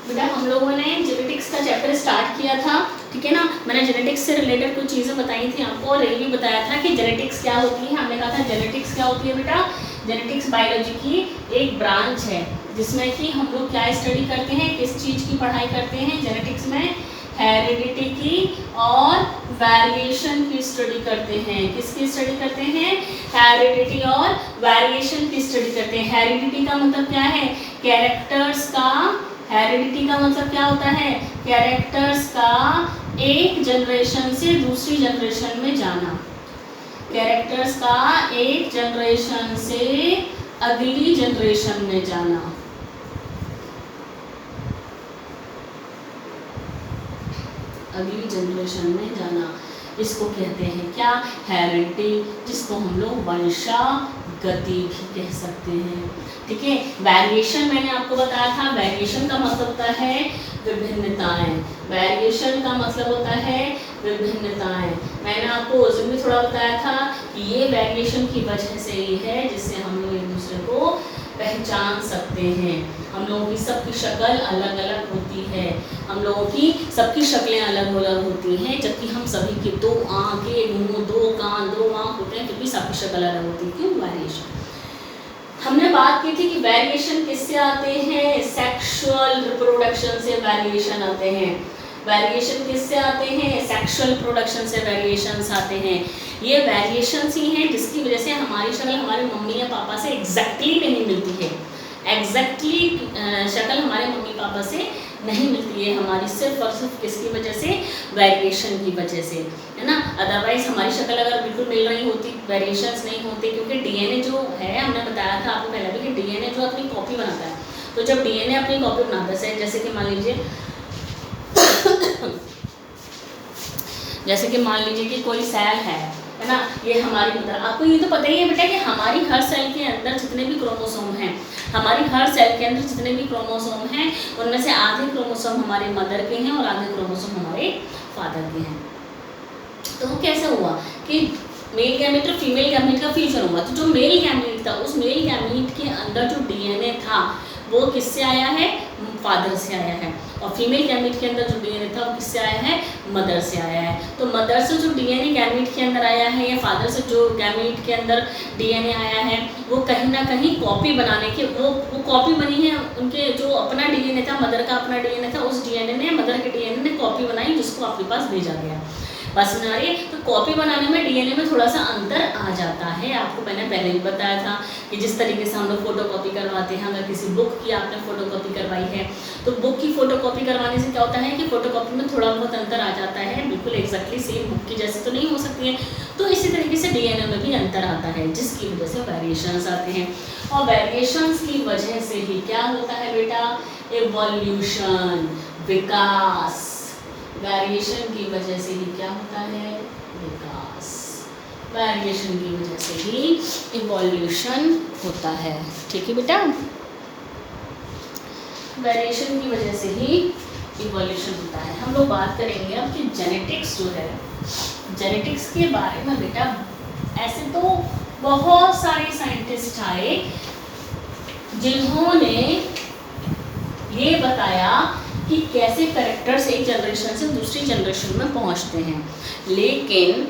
बेटा हम लोगों ने जेनेटिक्स का चैप्टर स्टार्ट किया था, ठीक है ना। मैंने जेनेटिक्स से रिलेटेड कुछ चीज़ें बताई थी आपको और ये भी बताया था कि जेनेटिक्स क्या होती है। हमने कहा था जेनेटिक्स क्या होती है बेटा, जेनेटिक्स बायोलॉजी की एक ब्रांच है जिसमें कि हम लोग क्या स्टडी करते हैं, किस चीज़ की पढ़ाई करते हैं जेनेटिक्स में, हेरिडिटी की और वेरिएशन की स्टडी करते हैं। किसकी स्टडी करते हैं, हेरिडिटी और वेरिएशन की स्टडी करते हैं। हेरिडिटी का मतलब क्या है, कैरेक्टर्स का, हेरिडिटी का मतलब क्या होता है, कैरेक्टर्स का एक जनरेशन से दूसरी जनरेशन में जाना, कैरेक्टर्स का एक जनरेशन से अगली जनरेशन में जाना। अगली जनरेशन में जाना, इसको कहते हैं क्या, हेरिडिटी, जिसको हम लोग वंशागति भी कह सकते हैं, ठीक है। वेरिएशन मैंने आपको बताया था, वेरिएशन का मतलब होता है विभिन्नताएं, वेरिएशन का मतलब होता है विभिन्नताएं। मैंने आपको उस दिन भी थोड़ा बताया था कि ये वेरिएशन की वजह से ही है जिससे हम लोग एक दूसरे को पहचान सकते हैं। हम लोगों की सबकी शक्ल अलग अलग होती है, हम लोगों की सबकी शक्लें अलग अलग होती हैं, जबकि हम सभी के दो आंखें, मुंह, दो कान, दो आँख होते हैं, फिर भी सबकी शक्ल अलग होती है। क्यों, वेरिएशन। हमने बात की थी कि वेरिएशन किससे आते हैं, सेक्सुअल रिप्रोडक्शन से वेरिएशन आते हैं। वेरिएशन किससे आते हैं, सेक्सुअल रिप्रोडक्शन से वेरिएशंस आते हैं। ये वेरिएशंस ही हैं जिसकी वजह से हमारी शक्ल हमारे मम्मी या पापा से एग्जैक्टली नहीं मिलती है, एग्जैक्टली शक्ल हमारे मम्मी पापा से नहीं मिलती है हमारी, सिर्फ और सिर्फ किसकी वजह से, वेरिएशन की वजह से, है ना। अदरवाइज हमारी शक्ल अगर बिल्कुल मिल रही होती, वेरिएशंस नहीं होते, क्योंकि डीएनए जो है, हमने बताया था आपको पहले भी कि डीएनए जो अपनी कॉपी बनाता है, तो जब डीएनए अपनी कॉपी बनाता है, जैसे कि मान लीजिए जैसे कि मान लीजिए कि कोई सेल है ना, ये हमारी मदर, आपको ये तो पता ही है बेटा कि हमारी हर सेल के अंदर जितने भी क्रोमोसोम हैं, हमारी हर सेल के अंदर जितने भी क्रोमोसोम हैं, उनमें से आधे क्रोमोसोम हमारे मदर के हैं और आधे क्रोमोसोम हमारे फादर के हैं। तो वो कैसे हुआ कि मेल गैमीट और फीमेल गैमीट का फ्यूजन हुआ, तो जो मेल गैमीट था उस मेल गैमीट के अंदर जो डीएनए था वो किससे आया है, फादर से आया है, और फीमेल गैमीट के अंदर जो डीएनए था वो किससे आया है, मदर से आया है। तो मदर से जो डीएनए गैमीट के अंदर आया है या फादर से जो गैमीट के अंदर डीएनए आया है, वो कहीं ना कहीं कॉपी बनाने के, वो कॉपी बनी है, उनके जो अपना डीएनए था, मदर का अपना डीएनए था, उस डीएनए ने, मदर के डीएनए ने कॉपी बनाई जिसको आपके पास भेजा गया। बस बना रही है, तो कॉपी बनाने में डीएनए में थोड़ा सा अंतर आ जाता है। आपको मैंने पहले भी बताया था कि जिस तरीके से हम लोग फोटोकॉपी करवाते हैं, अगर किसी बुक की आपने फोटोकॉपी करवाई है तो बुक की फोटोकॉपी करवाने से क्या होता है कि फोटोकॉपी में थोड़ा बहुत अंतर आ जाता है, बिल्कुल एग्जैक्टली सेम बुक की जैसे तो नहीं हो सकती है। तो इसी तरीके से डीएनए में भी अंतर आता है, जिसकी वजह से वेरिएशंस आते हैं, और वेरिएशंस की वजह से ही क्या होता है बेटा, इवोल्यूशन, विकास। वेरिएशन की वजह से ही क्या होता है, विकास। वेरिएशन की वजह से ही इवोल्यूशन होता है, ठीक है बेटा। वेरिएशन की वजह से ही इवोल्यूशन होता है। हम लोग बात करेंगे अब कि जेनेटिक्स जो है, जेनेटिक्स के बारे में बेटा ऐसे तो बहुत सारे साइंटिस्ट आए जिन्होंने ये बताया कि कैसे कैरेक्टर्स एक जनरेशन से दूसरी जनरेशन में पहुंचते हैं, लेकिन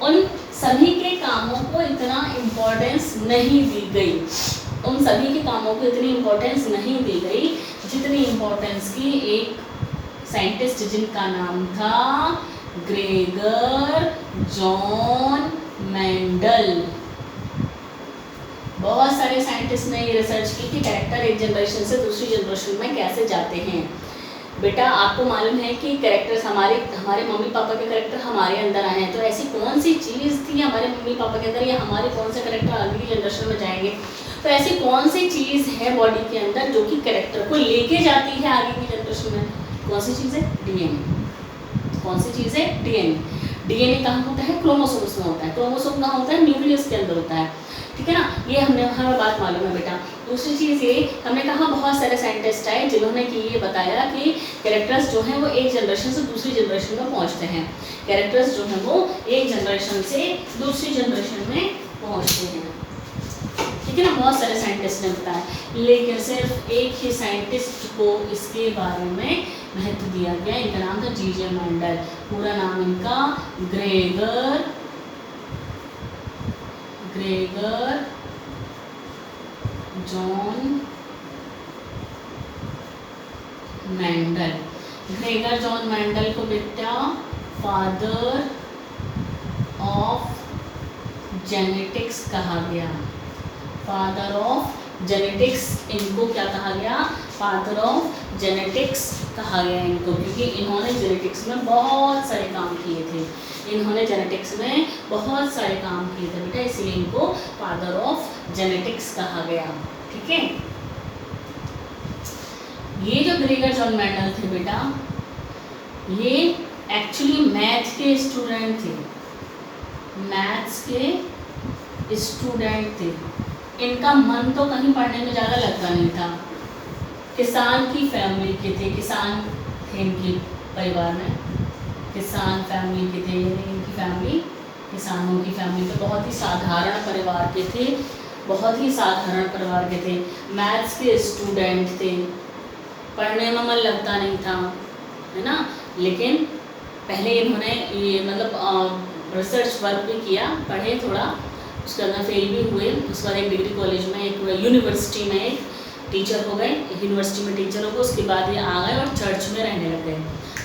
उन सभी के कामों को इतना इम्पोर्टेंस नहीं दी गई, उन सभी के कामों को इतनी इम्पोर्टेंस नहीं दी गई जितनी इम्पोर्टेंस की एक साइंटिस्ट जिनका नाम था ग्रेगर जॉन मेंडल। बहुत सारे साइंटिस्ट ने ये रिसर्च की कि कैरेक्टर एक जनरेशन से दूसरी जनरेशन में कैसे जाते हैं। बेटा आपको मालूम है कि कैरेक्टर्स हमारे मम्मी पापा के कैरेक्टर हमारे अंदर आए हैं, तो ऐसी कौन सी चीज़ थी हमारे मम्मी पापा के अंदर या हमारे कौन से कैरेक्टर अगली जनरेशन में जाएंगे, तो ऐसी कौन सी चीज़ है बॉडी के अंदर जो कि कैरेक्टर को लेके जाती है आगे की जनरेशन में। कौन सी चीज़ है, डीएनए। कौन सी चीज़ है, डीएनए। डीएनए कहाँ होता है, क्रोमोसोम्स में होता है। क्रोमोसोम कहाँ होता है, न्यूक्लियस के अंदर होता है, ठीक है ना। ये हमें बात मालूम है बेटा। दूसरी चीज़ ये हमने कहा बहुत सारे साइंटिस्ट आए जिन्होंने कि ये बताया कि कैरेक्टर्स जो हैं वो एक जनरेशन से दूसरी जनरेशन में पहुंचते हैं, कैरेक्टर्स जो हैं वो एक जनरेशन से दूसरी जनरेशन में पहुंचते हैं, ठीक ठीक है ना, बहुत सारे साइंटिस्ट ने बताया, लेकिन सिर्फ एक ही साइंटिस्ट को इसके बारे में महत्व दिया गया। इनका नाम था जीजे मेंडल। पूरा नाम इनका Gregor John Mendel. Gregor John Mendel को बेटा फादर ऑफ जेनेटिक्स कहा गया। फादर ऑफ जेनेटिक्स इनको क्या कहा गया? फादर ऑफ जेनेटिक्स कहा गया इनको, क्योंकि इन्होंने जेनेटिक्स में बहुत सारे काम किए थे। इन्होंने जेनेटिक्स में बहुत सारे काम किए थे बेटा, इसलिए इनको फादर ऑफ जेनेटिक्स कहा गया। ठीक है, ये जो ग्रेगर जॉन मेंडल थे बेटा, ये एक्चुअली मैथ के स्टूडेंट थे, मैथ्स के स्टूडेंट थे। इनका मन तो कहीं पढ़ने में ज़्यादा लगता नहीं था। किसान की फैमिली के थे, किसान थे इनके परिवार में, किसान फैमिली के थे, यानी इनकी फैमिली किसानों की फैमिली के बहुत ही साधारण परिवार के थे, बहुत ही साधारण परिवार के थे। मैथ्स के स्टूडेंट थे, पढ़ने में मन लगता नहीं था, है ना, लेकिन पहले इन्होंने ये मतलब रिसर्च वर्क भी किया, पढ़े थोड़ा, उसके अंदर फेल भी हुए। उसके बाद एक डिग्री कॉलेज में, एक यूनिवर्सिटी में एक टीचर हो गए, यूनिवर्सिटी में टीचर हो गए। उसके बाद ये आ गए और चर्च में रहने लग गए।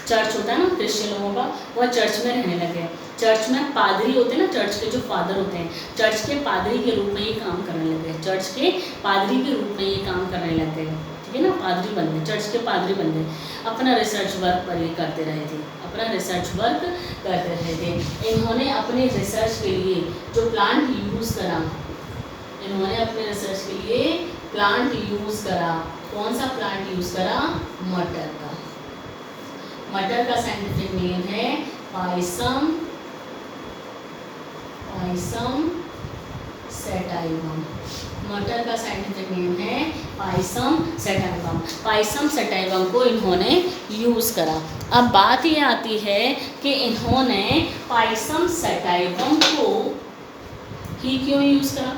चर्च होता है ना क्रिश्चियन लोगों का, वह चर्च में रहने लगे। चर्च में पादरी होते हैं ना, चर्च के जो फादर होते हैं, चर्च के पादरी के रूप में ये काम करने लग गए। चर्च के पादरी के रूप में ये काम करने लग गए, ठीक है ना, पादरी बन गए, चर्च के पादरी बन गए। अपना रिसर्च वर्क पर ये करते रहे थे, अपना रिसर्च वर्क करते रहे थे। इन्होंने अपने रिसर्च के लिए जो प्लांट यूज़ करा, इन्होंने अपने रिसर्च के लिए प्लांट यूज़ करा। कौन सा प्लांट यूज़ करा? मटर का। मटर का साइंटिफिक नेम है पाइसम सेटाइवम। मटर का साइंटिफिक नेम है पाइसम सेटाइवम। पाइसम सेटाइवम को इन्होंने यूज़ करा। अब बात ये आती है कि इन्होंने पाइसम सेटाइवम को ही क्यों यूज़ करा?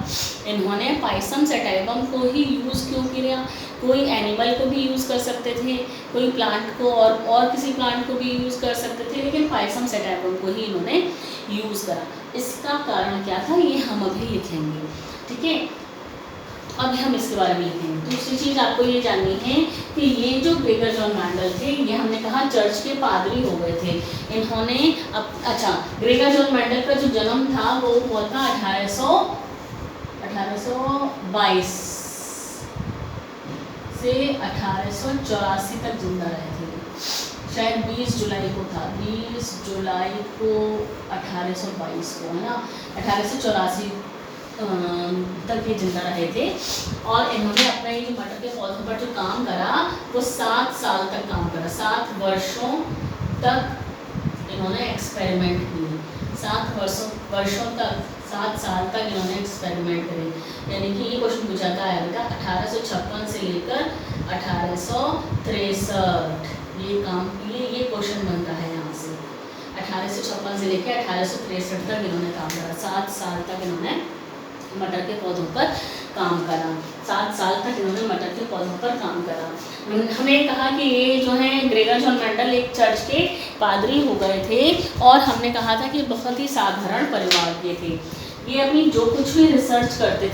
इन्होंने पाइसम सेटाइवम को ही यूज़ क्यों किया? कोई एनिमल को भी यूज़ कर सकते थे, कोई प्लांट को और किसी प्लांट को भी यूज़ कर सकते थे, लेकिन पाइसम सेटाइवम को ही इन्होंने यूज़ करा। इसका कारण क्या था ये हम अभी लिखेंगे, ठीक है, अभी हम इसके बारे में लिखेंगे। दूसरी चीज़ आपको ये जाननी है कि ये जो ग्रेगर जॉन मेंडल थे, ये हमने कहा चर्च के पादरी हो गए थे। इन्होंने ग्रेगर जॉन मेंडल का जो जन्म था वो हुआ था 1822 से 1884 तक जिंदा रहे थे। शायद 20 जुलाई को था, 20 जुलाई को 1822 को, है ना, 1884 तक ये जिंदा रहे थे। और इन्होंने अपना ये जो मटर के पौधों पर जो काम करा वो 7 साल तक काम करा। 7 वर्षों तक इन्होंने एक्सपेरिमेंट किए। 7 साल तक इन्होंने एक्सपेरिमेंट करे। यानी कि ये क्वेश्चन पूछा था बेटा 1856 से लेकर 1863 ये काम ये क्वेश्चन बनता है यहाँ से। 1856 से लेकर 1863 तक इन्होंने काम करा। 7 साल तक इन्होंने मटर के पौधों पर काम करा। 7 साल तक इन्होंने मटर के पौधों पर काम करा। हमने कहा कि ये जो है ग्रेगर जॉन मेंडल एक चर्च के पादरी हो गए थे, और हमने कहा था कि बहुत ही साधारण परिवार के थे। ये अपनी जो कुछ भी रिसर्च करते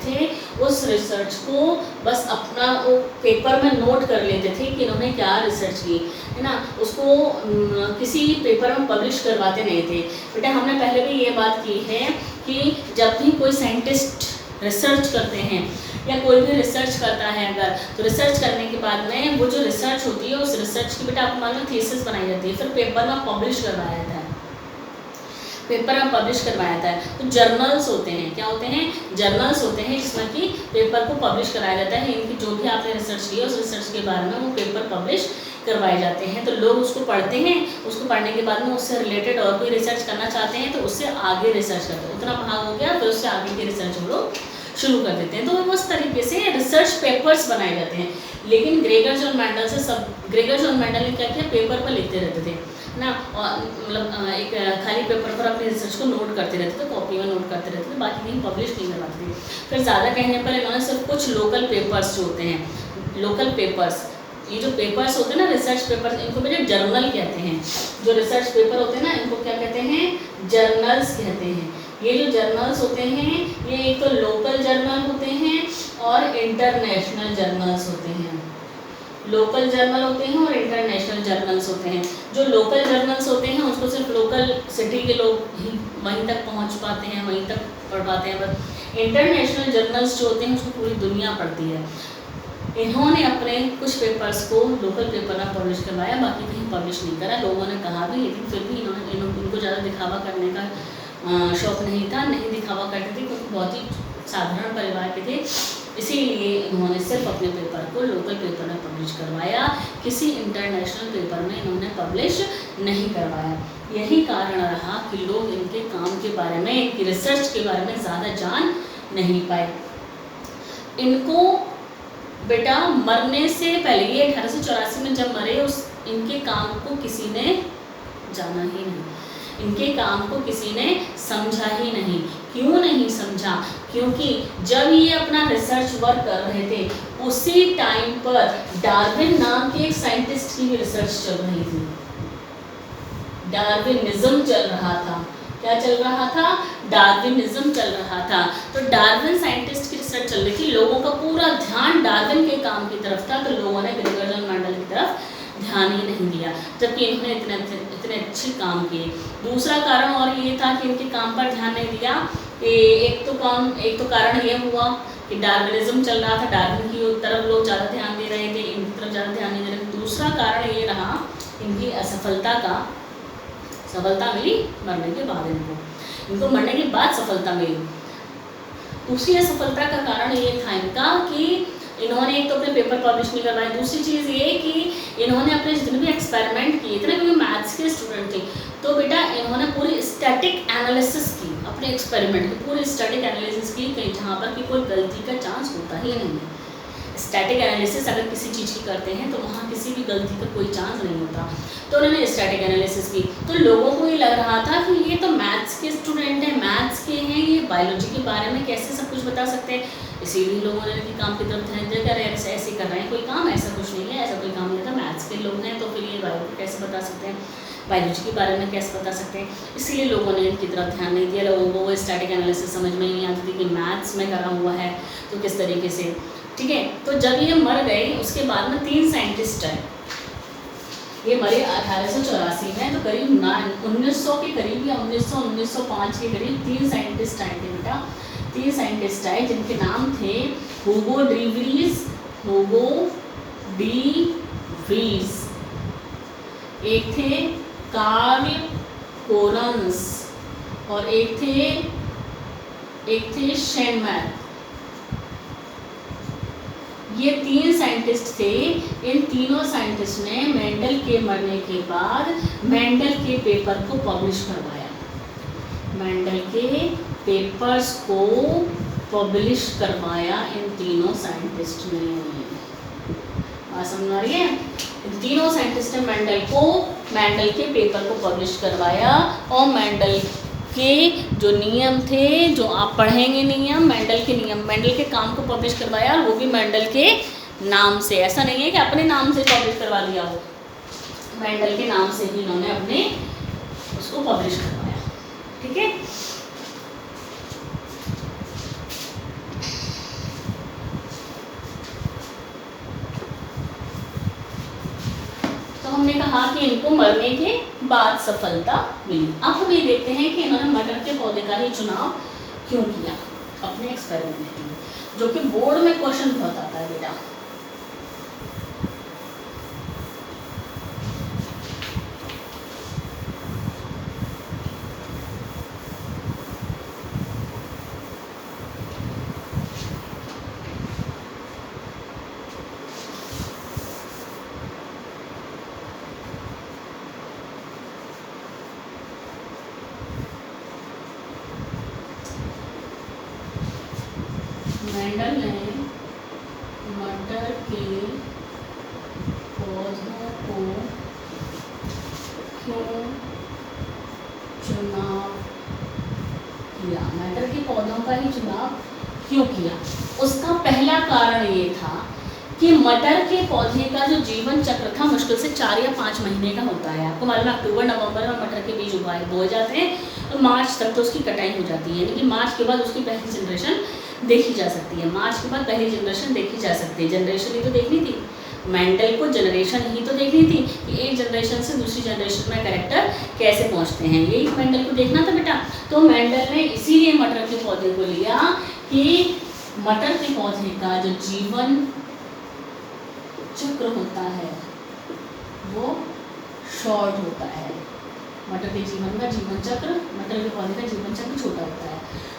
थे, उस रिसर्च को बस अपना वो पेपर में नोट कर लेते थे कि इन्होंने क्या रिसर्च की, है ना, उसको किसी पेपर में पब्लिश करवाते नहीं थे। बेटा हमने पहले भी ये बात की है कि जब भी कोई साइंटिस्ट रिसर्च करते हैं या कोई भी रिसर्च करता है अगर, तो रिसर्च करने के बाद में वो जो रिसर्च होती है उस रिसर्च की बेटा आपको मालूम थीसिस बनाई जाती है, फिर पेपर में पब्लिश करवाया जाता है, पेपर में पब्लिश करवाया जाता है। तो जर्नल्स होते हैं, क्या होते हैं? जर्नल्स होते हैं जिसमें कि पेपर को पब्लिश कराया जाता है। इनकी जो भी आपने रिसर्च किया उस रिसर्च के बारे में वो पेपर पब्लिश करवाए जाते हैं। तो लोग उसको पढ़ते हैं, उसको पढ़ने के बाद में उससे रिलेटेड और कोई रिसर्च करना चाहते हैं तो उससे आगे रिसर्च करते हैं। उतना भाग हो गया फिर उससे आगे की रिसर्च हम लोग शुरू कर देते हैं। तो उस तरीके से रिसर्च पेपर्स बनाए जाते हैं। लेकिन ग्रेगर जॉन मेंडल ने क्या किया? पेपर पर लिखते रहते थे। ना, और मतलब एक खाली पेपर पर अपनी रिसर्च को नोट करते रहते थे, कॉपी में नोट करते रहते थे, बाकी कहीं पब्लिश नहीं करवाते थे। फिर ज़्यादा कहने पर इन्होंने सिर्फ कुछ लोकल पेपर्स जो होते हैं, लोकल पेपर्स, ये जो पेपर्स होते हैं ना रिसर्च पेपर्स, इनको बेटा जर्नल कहते हैं। जो रिसर्च पेपर होते हैं ना इनको क्या कहते हैं, जर्नल्स कहते हैं। ये जो जर्नल्स होते हैं ये एक तो लोकल जर्नल होते हैं और इंटरनेशनल जर्नल्स होते हैं। लोकल जर्नल होते हैं और इंटरनेशनल जर्नल्स होते हैं। जो लोकल जर्नल्स होते हैं उसको सिर्फ लोकल सिटी के लोग ही वहीं तक पहुंच पाते हैं, वहीं तक पढ़ पाते हैं। बस इंटरनेशनल जर्नल्स जो होते हैं उसको पूरी दुनिया पढ़ती है। इन्होंने अपने कुछ पेपर्स को लोकल पेपर में पब्लिश करवाया, बाकी कहीं पब्लिश नहीं करा। लोगों ने कहा भी, लेकिन फिर भी इनको ज़्यादा दिखावा करने का शौक़ नहीं था, नहीं दिखावा करते थे क्योंकि बहुत ही साधारण परिवार के थे। इसीलिए इन्होंने सिर्फ अपने पेपर को लोकल पेपर में पब्लिश करवाया, किसी इंटरनेशनल पेपर में इन्होंने पब्लिश नहीं करवाया। यही कारण रहा कि लोग इनके काम के बारे में, इनकी रिसर्च के बारे में ज़्यादा जान नहीं पाए। इनको बेटा मरने से पहले, ये 1884 में जब मरे, इनके काम को किसी ने जाना ही नहीं, इनके काम को किसी ने समझा ही नहीं। क्यों नहीं समझा? क्योंकि जब ये अपना रिसर्च वर्क कर रहे थे उसी टाइम पर डार्विन नाम के एक साइंटिस्ट की भी रिसर्च चल रही थी। डार्विनिज्म चल रहा था। क्या चल रहा था? डार्विनिज्म चल रहा था। तो डार्विन साइंटिस्ट की रिसर्च चल रही थी, लोगों का पूरा ध्यान डार्विन के काम की तरफ था, तो लोगों ने ग्रेगर मेंडल की तरफ ध्यान ही नहीं दिया, जबकि इन्होंने इतने अच्छे काम किए। दूसरा कारण और ये था कि इनके काम पर ध्यान नहीं दिया कि एक तो कारण ये हुआ कि डार्विनिज्म चल रहा था, डार्विन की तरफ लोग ज़्यादा ध्यान दे रहे थे, इनकी तरफ ज़्यादा ध्यान नहीं दे रहे थे। दूसरा कारण ये रहा इनकी सफलता मिली मरने के बाद, इनको मरने के बाद सफलता मिली। दूसरी असफलता का कारण ये था इनका कि इन्होंने एक तो अपने पेपर पब्लिश नहीं करवाए, दूसरी चीज़ ये कि इन्होंने अपने जितने भी एक्सपेरिमेंट किए थे ना, क्योंकि मैथ्स के स्टूडेंट थे, तो बेटा इन्होंने पूरी स्टैटिक एनालिसिस की, अपने एक्सपेरिमेंट की पूरी स्टैटिक एनालिसिस की, कहीं जहाँ पर कि कोई गलती का चांस होता ही नहीं है। स्टैटिक एनालिसिस अगर किसी चीज़ की करते हैं तो वहाँ किसी भी गलती का कोई चांस नहीं होता। तो उन्होंने स्टैटिक एनालिसिस की, तो लोगों को ये लग रहा था कि ये तो मैथ्स के स्टूडेंट हैं, मैथ्स के हैं, ये बायोलॉजी के बारे में कैसे सब कुछ बता सकते हैं। इसीलिए लोगों ने इनके काम की तरफ ध्यान दिया, कर ऐसे कर रहे हैं, कोई काम ऐसा कुछ नहीं है, ऐसा कोई काम नहीं था, मैथ्स के लोग हैं तो फिर ये बायो को कैसे बता सकते हैं, बायोलॉजी के बारे में कैसे बता सकते हैं। इसीलिए लोगों ने इनकी तरफ ध्यान नहीं दिया। लोगों को वो स्टैटिक एनालिसिस समझ में नहीं आती थी कि मैथ्स में करा हुआ है तो किस तरीके से, ठीक है। तो जब ये मर गए उसके बाद में 3 साइंटिस्ट आए। ये मरे 1884 में, तो करीब 1900 के करीब या 1905 के करीब 3 साइंटिस्ट आए थे बेटा। 3 साइंटिस्ट आए जिनके नाम थे ह्यूगो डी व्रीज, एक थे कार्ल कोरन्स और एक थे शेनमैन। ये 3 साइंटिस्ट थे। इन तीनों साइंटिस्ट ने मेंडल के मरने के बाद मेंडल के पेपर को पब्लिश करवाया। मेंडल के पेपर्स को पब्लिश करवाया इन तीनों साइंटिस्ट ने। बात समझ आ रही है? इन तीनों साइंटिस्ट ने मेंडल के पेपर को पब्लिश करवाया और मेंडल के जो नियम थे, जो आप पढ़ेंगे नियम, मेंडल के काम को पब्लिश करवाया, और वो भी मेंडल के नाम से। ऐसा नहीं है कि अपने नाम से पब्लिश करवा लिया, वो मेंडल के नाम से ही इन्होंने अपने उसको पब्लिश करवाया, ठीक है। हमने कहा कि इनको मरने के बाद सफलता मिली। अब हम ये देखते हैं कि इन्होंने मटर के पौधे का ही चुनाव क्यों किया अपने एक्सपेरिमेंट के लिए, जो कि बोर्ड में क्वेश्चन बहुत आता है बेटा। मेंडल ने मटर क्यों किया? उसका पहला कारण ये था कि मटर के पौधे का जो जीवन चक्र था मुश्किल से 4 या 5 महीने का होता है। आपको मालूम है अक्टूबर नवंबर में मटर के बीज बोए जाते हैं तो मार्च तक तो उसकी कटाई हो जाती है, यानी कि मार्च के बाद उसकी पहली जनरेशन देखी जा सकती है। मार्च के बाद पहली जनरेशन देखी जा सकती है। जनरेशन ही तो देखनी थी, मेंडल को जनरेशन ही तो देखनी थी कि एक जनरेशन से दूसरी जनरेशन में कैरेक्टर कैसे पहुंचते हैं, यही मेंडल को देखना था बेटा। तो मेंडल ने इसीलिए मटर के पौधे को लिया कि मटर के पौधे का जो जीवन चक्र होता है वो शॉर्ट होता है। मटर के जीवन का जीवन चक्र, मटर के पौधे का जीवन चक्र छोटा होता है।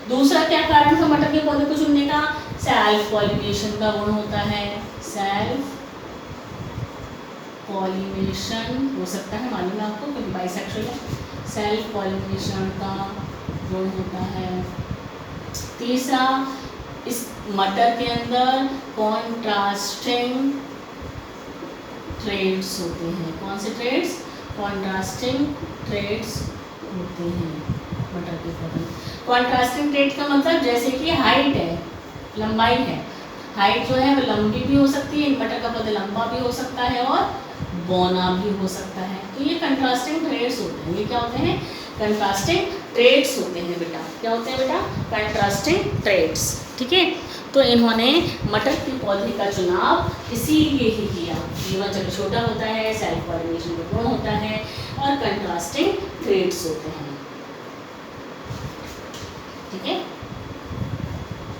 दूसरा क्या कारण था मटर के पौधे को चुनने का? सेल्फ पॉलिनेशन का गुण होता है। सेल्फ पॉलिनेशन हो सकता है, मालूम है आपको क्योंकि बाइसेक्सुअल है। सेल्फ पॉलिनेशन का गुण होता है। तीसरा, इस मटर के अंदर कॉन्ट्रास्टिंग ट्रेड्स होते हैं। कौन से ट्रेड्स? कॉन्ट्रास्टिंग ट्रेड्स होते हैं मटर के पौधे। कॉन्ट्रास्टिंग ट्रेड का मतलब जैसे कि हाइट है, लंबाई है। हाइट जो है वो लंबी भी हो सकती है, मटर का पौधा लंबा भी हो सकता है और बौना भी हो सकता है। तो ये कंट्रास्टिंग ट्रेड्स होते हैं। ये क्या होते हैं? कंट्रास्टिंग ट्रेड्स होते हैं बेटा। क्या होते हैं बेटा? Contrasting trades. ठीक है, तो इन्होंने मटर के पौधे का चुनाव इसीलिए ही किया। जीवन चक्र छोटा होता है, सेल्फ पॉलिनेशन का गुण होता है और कंट्रास्टिंग ट्रेड्स होते हैं। ठीक है,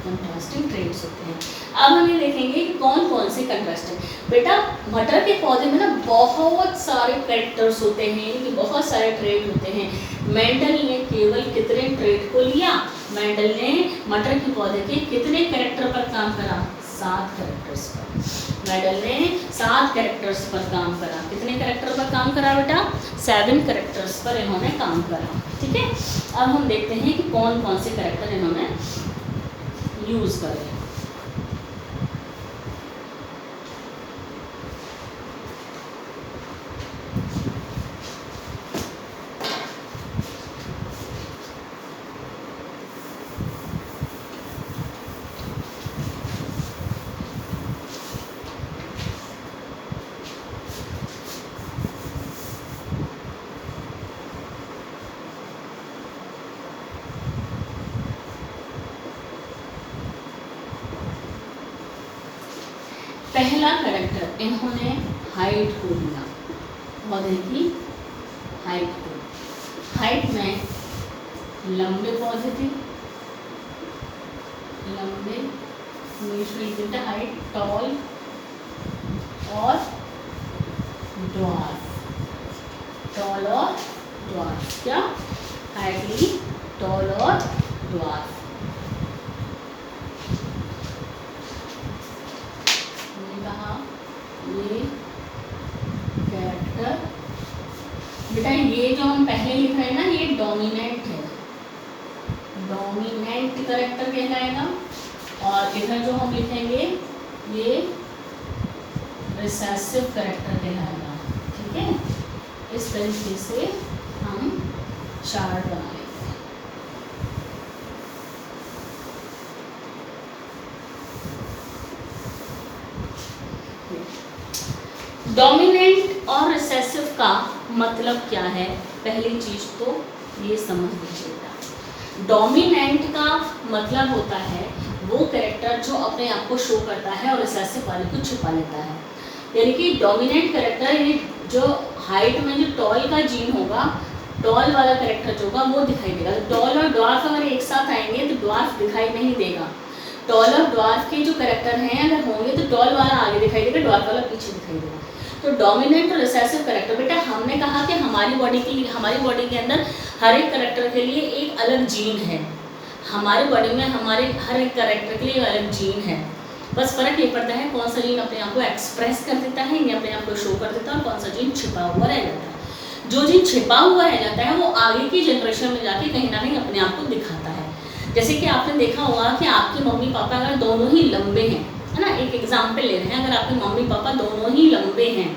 कंट्रास्टिंग ट्रेड्स होते हैं। अब हम ये देखेंगे कि कौन कौन से कंट्रास्टिंग। बेटा मटर के पौधे में ना बहुत सारे कैरेक्टर्स होते हैं, कि बहुत सारे ट्रेड होते हैं। मेंडल ने केवल कितने ट्रेड को लिया? मेंडल ने मटर के पौधे के कितने कैरेक्टर पर काम करा? 7 कैरेक्टर्स पर। मेंडल ने 7 कैरेक्टर्स पर काम करा। कितने कैरेक्टर पर काम करा बेटा? 7 कैरेक्टर्स पर इन्होंने काम करा। ठीक है, अब हम देखते हैं कि कौन कौन से कैरेक्टर इन्होंने यूज करे। पहला कैरेक्टर इन्होंने हाइट को दिया, पौधे की हाइट को। हाइट में लंबे पौधे थे, लंबे मीन्स हाइट, टॉल और ड्वार्फ। टॉल और ड्वार्फ, क्या? हाइटली, टॉल और ड्वार्फ। ये कैरेक्टर बेटा, ये जो हम पहले लिख रहे हैं ना, ये डोमिनेंट है, डोमिनेंट कैरेक्टर कहलाएगा। और इधर जो हम लिखेंगे ये रिसेसिव कैरेक्टर कहलाएगा। ठीक है, इस तरीके से हम चार्ट बना लेंगे। डोमिनेंट और रिसेसिव का मतलब क्या है? पहली चीज तो ये समझ लीजिएगा। डोमिनेंट का मतलब होता है वो कैरेक्टर जो अपने आप को शो करता है और रिसेसिव वाले को छुपा लेता है। यानी कि डोमिनेंट कैरेक्टर, यानी जो हाइट में जो टॉल का जीन होगा, टॉल वाला कैरेक्टर जो होगा वो दिखाई देगा। टॉल और ड्वार्फ अगर एक साथ आएंगे तो ड्वार्फ दिखाई नहीं देगा। टॉल और ड्वार्फ के जो कैरेक्टर हैं अगर होंगे तो टॉल वाला आगे दिखाई देगा, ड्वार्फ वाला पीछे दिखाई देगा। तो डोमिनेंट और रिसेसिव कैरेक्टर, बेटा हमने कहा कि हमारी बॉडी के अंदर हर एक कैरेक्टर के लिए एक अलग जीन है। हमारी बॉडी में हमारे हर एक कैरेक्टर के लिए एक अलग जीन है। बस फर्क ये पड़ता है कौन सा जीन अपने आप को एक्सप्रेस कर देता है या अपने आप को शो कर देता है और कौन सा जीन छिपा हुआ रह जाता है। जो जीन छिपा हुआ रह जाता है वो आगे की जनरेशन में जाके कहीं ना कहीं अपने आप को दिखाता है। जैसे कि आपने देखा होगा कि आपके मम्मी पापा अगर दोनों ही लंबे हैं, है ना, एक एग्जाम्पल ले रहे हैं, अगर आपके मम्मी पापा दोनों ही लंबे हैं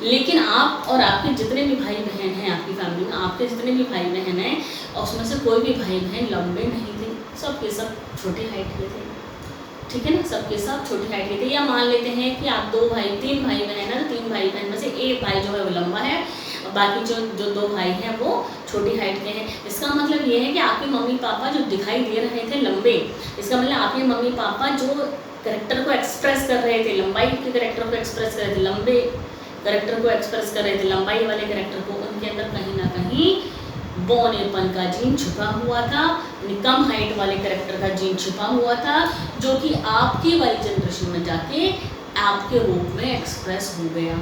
लेकिन आप और आपके जितने भी भाई बहन हैं आपकी फैमिली में, आपके जितने भी भाई बहन हैं उसमें से कोई भी भाई बहन लंबे नहीं थे, सबके सब छोटी हाइट के थे, ठीक है ना, सबके सब छोटी हाइट के थे। या मान लेते हैं कि आप तीन भाई बहन है ना, 3 भाई बहन में से एक भाई जो है वो लंबा है और बाकी जो 2 भाई हैं वो छोटी हाइट के हैं। इसका मतलब ये है कि आपके मम्मी पापा जो दिखाई दे रहे थे लंबे, इसका मतलब आपके मम्मी पापा जो करेक्टर को एक्सप्रेस कर रहे थे, लंबाई के करेक्टर को एक्सप्रेस कर रहे थे, लंबे करेक्टर को एक्सप्रेस कर रहे थे, लंबाई वाले करेक्टर को, उनके अंदर कहीं ना कहीं बौनेपन का जीन छुपा हुआ था, कम हाइट वाले करेक्टर का जीन छुपा हुआ था, जो कि आपकी वाली जनरेशन में जाके आपके रूप में एक्सप्रेस हो गया।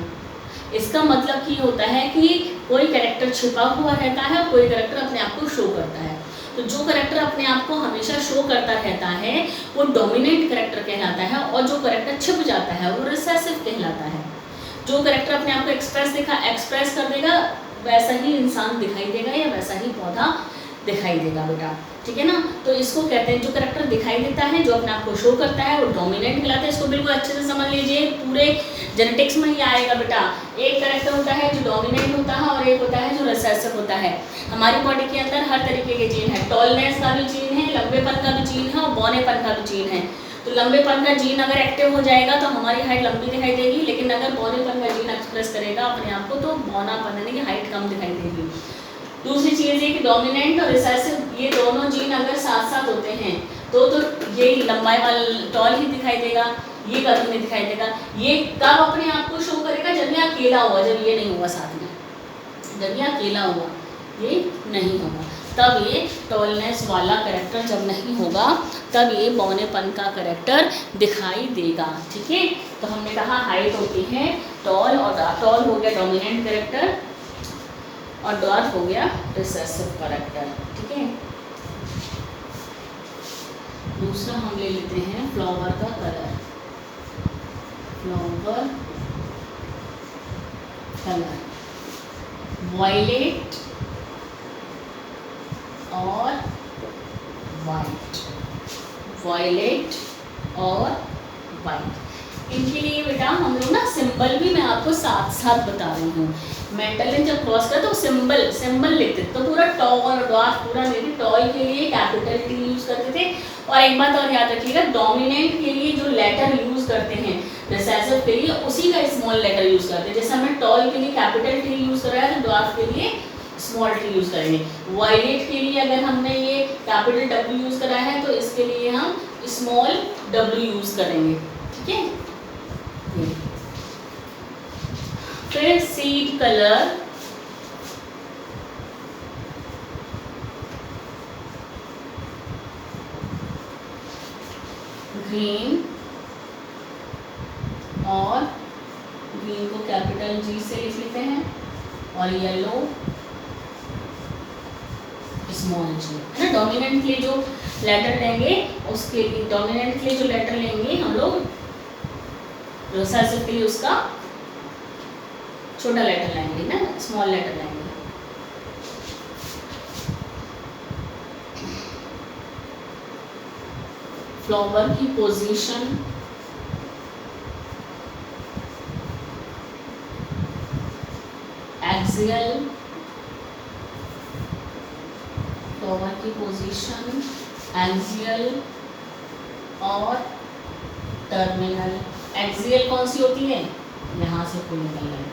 इसका मतलब ये होता है कि कोई कैरेक्टर छिपा हुआ रहता है और कोई कैरेक्टर अपने आप को शो करता है। तो जो कैरेक्टर अपने आप को हमेशा शो करता रहता है वो डोमिनेंट कैरेक्टर कहलाता है, और जो कैरेक्टर छिप जाता है वो रिसेसिव कहलाता है। जो कैरेक्टर अपने आप को एक्सप्रेस कर देगा वैसा ही इंसान दिखाई देगा या वैसा ही पौधा दिखाई देगा बेटा, ठीक है ना। तो इसको कहते हैं, जो कैरेक्टर दिखाई देता है, जो अपने आप को शो करता है, वो डोमिनेंट कहलाता है। इसको बिल्कुल अच्छे से समझ लीजिए, पूरे जेनेटिक्स में ही आएगा बेटा। एक कैरेक्टर होता है जो डोमिनेंट होता है और एक होता है जो रिसेसिव होता है। हमारी बॉडी के अंदर हर तरीके के जीन है, टॉलनेस का भी जीन है, लंबेपन का भी जीन है और बौनेपन का भी जीन है। तो लंबेपन का जीन अगर एक्टिव हो जाएगा तो हमारी हाइट लंबी दिखाई देगी, लेकिन अगर बौनेपन का जीन एक्सप्रेस करेगा अपने आप को तो बौनापन यानी कि हाइट कम दिखाई देगी। दूसरी चीज़ है कि डोमिनेंट और रिसेसिव ये दोनों जीन अगर साथ साथ होते हैं तो ये लंबाई वाला टॉल ही दिखाई देगा, ये कभी नहीं दिखाई देगा। ये कब अपने आप को शो करेगा? जब ये अकेला हुआ, जब ये नहीं हुआ साथ में, जब ये अकेला हुआ, ये नहीं होगा, तब ये टॉलनेस वाला करेक्टर जब नहीं होगा तब ये बौनेपन का करेक्टर दिखाई देगा, ठीक है। तो हमने कहा हाइट होती है टॉल, और टॉल हो गया डोमिनेंट करेक्टर और ड्वार्फ हो गया रिसेसिव करेक्टर, ठीक है। दूसरा हम ले लेते हैं फ्लावर का कलर। फ्लावर कलर वायलेट और वाइट, वायलेट और वाइट। इनके लिए बेटा हम लोग ना सिंबल भी मैं आपको साथ साथ बता रही हूँ। मेंटल जब क्रॉस करते तो सिंबल लिखते तो पूरा टॉल और डॉट पूरा लेते, टॉल के लिए कैपिटल टी यूज़ करते थे। और एक बात और याद रखिएगा, डोमिनेंट के लिए जो लेटर यूज़ करते हैं, रिसेसिव के लिए उसी का स्मॉल लेटर यूज़ करते हैं। जैसे हमने टॉल के लिए कैपिटल टी यूज़ करा है तो डॉट के लिए स्मॉल टी यूज़ करेंगे। वायलेट के लिए अगर हमने ये कैपिटल डब्ल्यू यूज़ करा है तो इसके लिए हम स्मॉल डब्ल्यू यूज़ करेंगे, ठीक है। फिर सीड कलर ग्रीन, और ग्रीन को कैपिटल जी से लिख लेते हैं, और येलो स्मॉल जी, है ना। डोमिनेंट के लिए जो लेटर लेंगे उसके लिए, डोमिनेंट के लिए जो लेटर लेंगे हम लोग, रिसेसिव के लिए उसका छोटा लेटर लेंगे ना, स्मॉल लेटर लेंगे। फ्लावर की पोजीशन एक्सियल, फ्लावर की पोजीशन एक्सियल और टर्मिनल। एक्सियल कौन सी होती है? यहाँ से फूल निकल रहा है।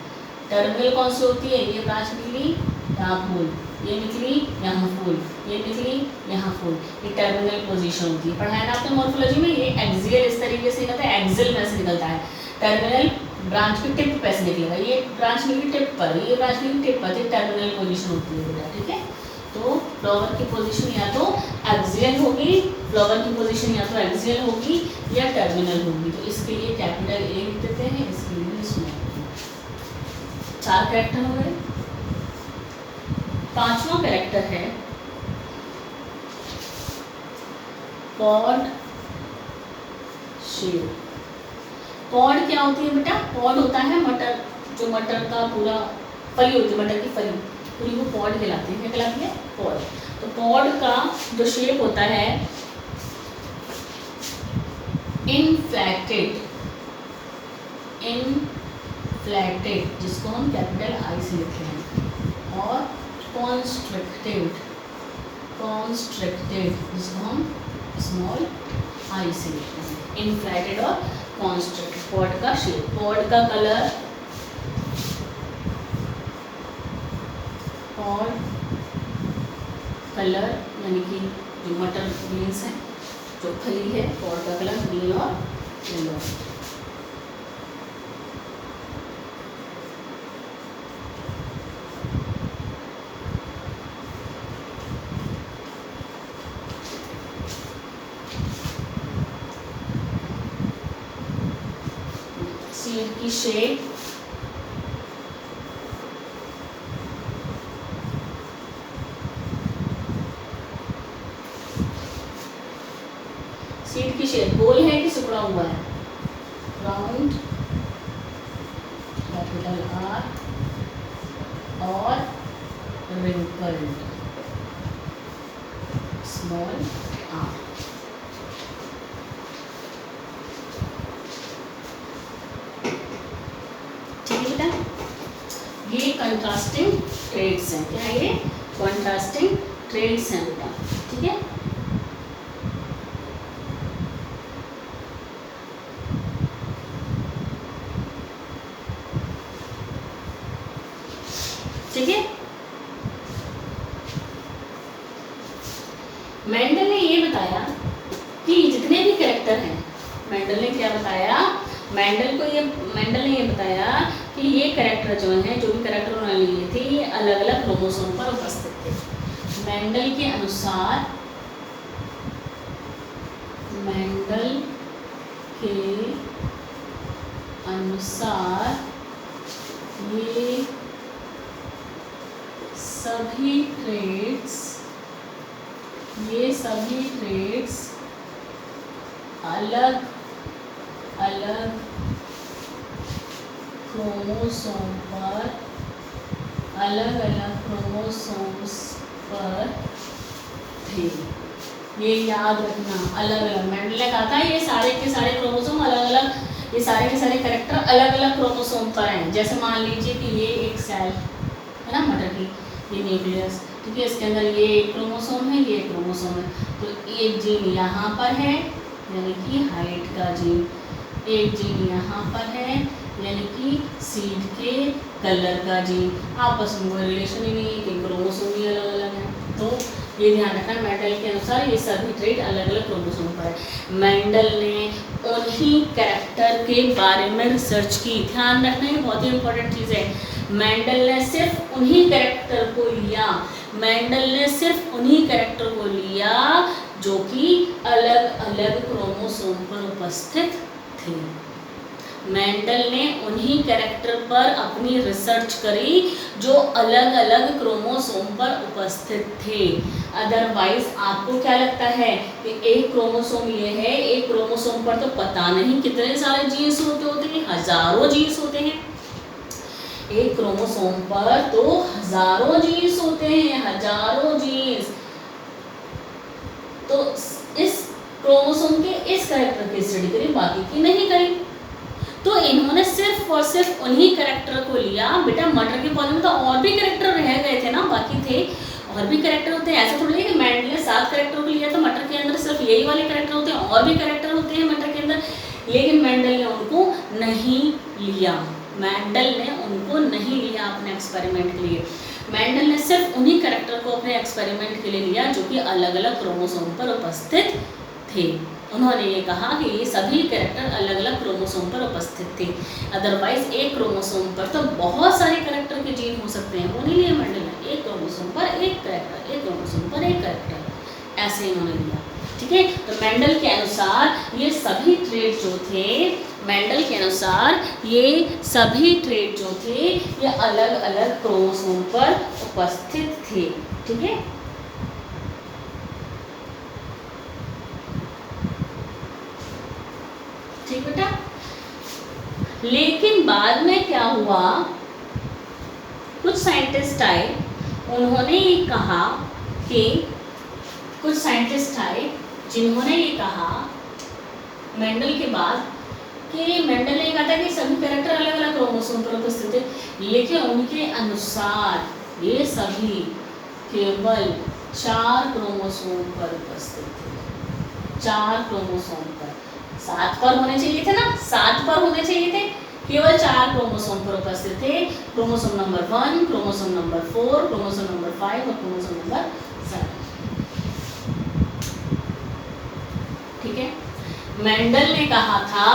टर्मिनल कौन सी होती है? ये ब्रांच निकली, यहाँ फूल, ये निकली, यहाँ फूल, ये निकली, यहाँ फूल, ये टर्मिनल पोजीशन होती है। पढ़ाया ना आपने मॉर्फोलॉजी में। ये एक्सियल इस तरीके से निकलता है, एक्सियल में से निकलता है। टर्मिनल ब्रांच की टिप पे से निकलेगा, ये ब्रांच निकली टिप पर, ये ब्रांच निकली टिप पर, टर्मिनल पोजीशन होती है बेटा, ठीक है। तो फ्लावर की पोजीशन या तो एक्सियल होगी, फ्लावर की पोजीशन या तो एक्सियल होगी या टर्मिनल होगी। तो इसके लिए कैपिटल ए लिख देते हैं, इसके लिए स्मॉल। 4 कैरेक्टर हो गए। 5वां कैरेक्टर है पॉड शेप। पॉड क्या होती है बेटा? पॉड होता है मटर, जो मटर का पूरा फली होती है, मटर की फली पूरी वो पॉड कहलाती है। क्या कहलाती है? पॉड। तो पॉड का जो शेप होता है इनफ्लैटेड, इनफ्लैटेड जिसको हम कैपिटल आई से लिखते हैं, और कॉन्स्ट्रिक्टेड, कॉन्स्ट्रिक्टेड जिसको हम स्मॉल आई से लिखते हैं, इनफ्लेटेड और कॉन्स्टेंट। पॉड का शेप, पॉड का कलर, पॉड कलर यानी कि जो मटर ग्रीन्स है, जो फली है, पॉड का कलर ग्रीन और येलो। सीड की शेप, सीड की शेप गोल है कि सिकुड़ा हुआ है? राउंड, कैपिटल आर, और रिंकल्ड, स्मॉल आर। ठीक है बेटा, ये कंट्रास्टिंग ट्रेड्स हैं। क्या ये कंट्रास्टिंग ट्रेड्स हैं बेटा? ठीक है, ठीक है। मेंडल ने ये बताया कि जितने भी कैरेक्टर हैं, मेंडल ने क्या बताया? मेंडल ने ये बताया कि ये कैरेक्टर जो हैं, जो भी कैरेक्टर उन्होंने लिए थे, ये अलग अलग क्रोमोसोम पर उपस्थित थे। मेंडल के अनुसार ये सभी ट्रेड्स अलग अलग क्रोमोसोम्स पर थे। ये याद रखना, अलग अलग। मेंडल ने कहा था ये सारे के सारे क्रोमोसोम अलग अलग, ये सारे के सारे कैरेक्टर अलग अलग क्रोमोसोम पर हैं। जैसे मान लीजिए कि ये एक सेल है ना मटर की, ये न्यूक्लियस, ठीक है, इसके अंदर ये एक क्रोमोसोम है, ये एक क्रोमोसोम है, तो एक जीन यहाँ पर है यानी कि हाइट का जीन, एक जीन यहाँ पर है यानी कि सीड के कलर का जीन। आपस में कोई रिलेशन ही नहीं है कि क्रोमोसोम ही अलग अलग है। तो ये ध्यान रखना, मेंडल के अनुसार ये सभी ट्रेड अलग अलग क्रोमोसोम पर है। मेंडल ने उन्हीं कैरेक्टर के बारे में रिसर्च की। ध्यान रखना, ये बहुत ही इंपॉर्टेंट चीज़ है। मेंडल ने सिर्फ उन्हीं कैरेक्टर को लिया, जो कि अलग अलग क्रोमोसोम पर उपस्थित थे। मेंडल ने उन्हीं कैरेक्टर पर अपनी रिसर्च करी जो अलग अलग क्रोमोसोम पर उपस्थित थे। अदरवाइज आपको क्या लगता है कि एक क्रोमोसोम ये है, एक क्रोमोसोम पर तो पता नहीं कितने सारे जीन्स होते हैं, हजारों जीन्स होते हैं। एक क्रोमोसोम पर तो हजारों जीन्स होते हैं, हजारों जीन्स। तो इस क्रोमोसोम के इस कैरेक्टर की स्टडी करी, बाकी की नहीं करी। तो इन्होंने सिर्फ और सिर्फ उन्हीं कैरेक्टर को लिया। बेटा मटर के पौधे में तो और भी कैरेक्टर रह गए थे ना, बाकी थे और भी कैरेक्टर होते हैं। ऐसा थोड़ी है कि मेंडल ने 7 कैरेक्टर को लिया तो मटर के अंदर सिर्फ यही वाले कैरेक्टर होते हैं, और भी कैरेक्टर होते हैं मटर के अंदर, लेकिन मेंडल ने उनको नहीं लिया। अपने एक्सपेरिमेंट के लिए। मेंडल ने सिर्फ उन्हीं कैरेक्टर को अपने एक्सपेरिमेंट के लिए लिया जो कि अलग अलग क्रोमोसोम पर उपस्थित थे। उन्होंने ये कहा कि ये सभी कैरेक्टर अलग अलग क्रोमोसोम पर उपस्थित थे। अदरवाइज एक क्रोमोसोम पर तो बहुत सारे कैरेक्टर के जीन हो सकते हैं, वो नहीं लिए मेंडल ने। एक क्रोमोसोम पर एक कैरेक्टर, एक क्रोमोसोम पर एक कैरेक्टर, ऐसे इन्होंने लिया। ठीक है, तो मेंडल के अनुसार ये सभी ट्रेड जो थे, मेंडल के अनुसार ये सभी ट्रेड जो थे ये अलग अलग क्रोमोसोम पर उपस्थित थे। ठीक है, ठीक बेटा। लेकिन बाद में क्या हुआ, कुछ साइंटिस्ट आए, उन्होंने ये कहा कि कुछ साइंटिस्ट आए जिन्होंने ये कहा मेंडल के बाद कि मेंडल ने कहा था कि सभी कैरेक्टर अलग अलग क्रोमोसोम पर उपस्थित थे, लेकिन उनके अनुसार ये सभी केवल 4 क्रोमोसोम पर उपस्थित थे। 4 क्रोमोसोम पर। 7 पर होने चाहिए थे ना, 7 पर होने चाहिए थे, केवल 4 क्रोमोसोम पर उपस्थित थे। Chromosome number 1, chromosome number 4, chromosome number 5 और क्रोमोसोम नंबर 7। ठीक है। मेंडल ने कहा था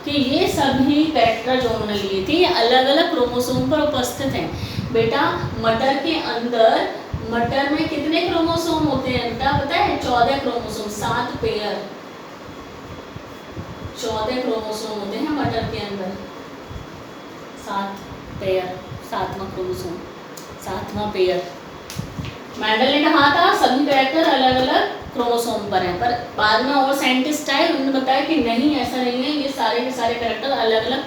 कि ये सभी कैरेक्टर जो उन्होंने लिए थे अलग अलग क्रोमोसोम पर उपस्थित हैं। बेटा मटर के अंदर, मटर में कितने क्रोमोसोम होते हैं बेटा पता है? 14 क्रोमोसोम, 7 पेयर, 14 क्रोमोसोम होते हैं मटर के अंदर, 7 पेयर, 7वां क्रोमोसोम, 7वां पेयर। मेंडल ने कहा था सभी कैरेक्टर अलग अलग क्रोमोसोम पर हैं, पर बाद में और साइंटिस्ट आए, उन्होंने बताया कि नहीं, ऐसा नहीं है, ये सारे के सारे कैरेक्टर अलग अलग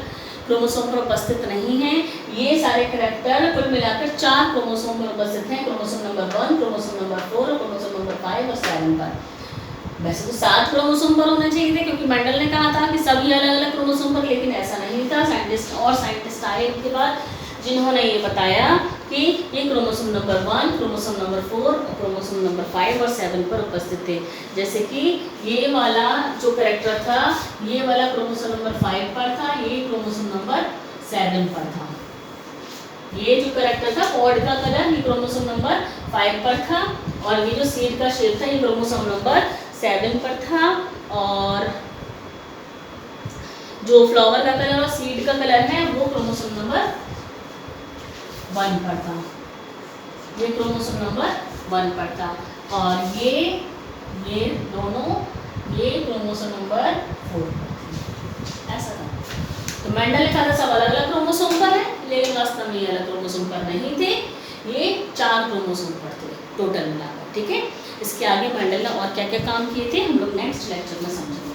क्रोमोसोम पर उपस्थित नहीं हैं। ये सारे कैरेक्टर कुल मिलाकर 4 क्रोमोसोम पर उपस्थित हैं, क्रोमोसोम नंबर 1, क्रोमोसोम नंबर 4 और क्रोमोसोम नंबर 5 और 7 पर। वैसे तो 7 क्रोमोसोम पर होने चाहिए थे, क्योंकि मेंडल ने कहा था कि सभी अलग अलग क्रोमोसोम पर, लेकिन ऐसा नहीं था। साइंटिस्ट आए उनके बाद जिन्होंने ये बताया कि ये क्रोमोसोम नंबर 1, क्रोमोसोम नंबर 4 और क्रोमोसोम नंबर 5 और 7 पर उपस्थित थे। जैसे कि ये वाला जो कैरेक्टर था, ये वाला क्रोमोसोम नंबर 5 पर था, ये क्रोमोसोम नंबर 7 पर था। ये जो कैरेक्टर था पॉड का कलर, ये क्रोमोसोम नंबर 5 पर था, और ये जो सीड का शेप था ये क्रोमोसोम नंबर 7 पर था, और जो फ्लावर का कलर और सीड का कलर है वो क्रोमोसोम नंबर 1 पर था, ये क्रोमोसोम नंबर 1 पर था, और ये दोनों ये क्रोमोसोम नंबर 4 पर थे। ऐसा था। तो मेंडल ने कहा था सब अलग अलग क्रोमोसोम पर है, लेकिन वास्तव में ये अलग क्रोमोसोम पर नहीं थे, ये 4 क्रोमोसोम पर थे टोटल मिलाकर। ठीक है। इसके आगे मेंडल ने और क्या क्या काम किए थे हम लोग नेक्स्ट लेक्चर में समझेंगे।